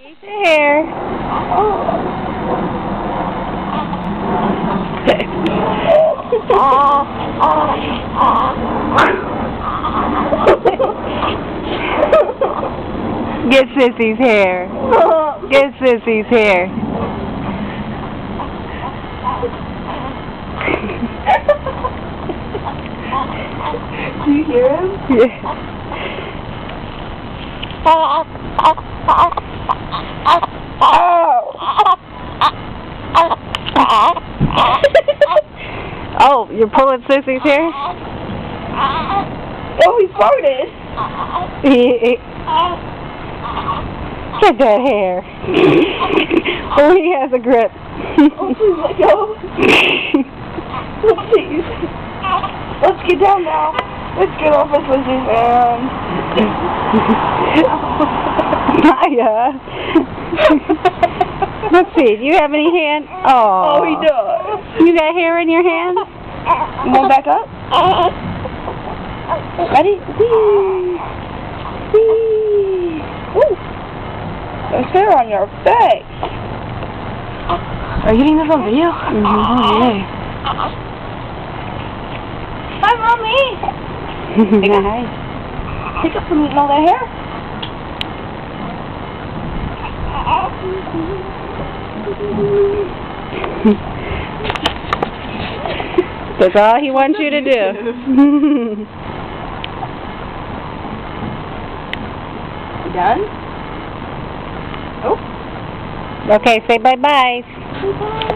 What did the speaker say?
Eat your hair. Get Sissy's hair. Get Sissy's hair. Do you hear him? Yeah. Oh, you're pulling Sissy's hair? Oh, he farted. Get that hair. Oh, he has a grip. Oh, please let go. Please. Let's get down now. Let's get off of Sissy's hand. Maya. Let's see. Do you have any hand? Oh, he does. You got hair in your hand? You want back up? Ready? Whee! Whee! Woo! There's hair on your face. Are you getting this on video? Oh, yay. Hi, Mommy! Hi. Pick up from eating all that hair. That's all he wants you to do. You done? Oh. Okay, say bye-bye. Bye-bye.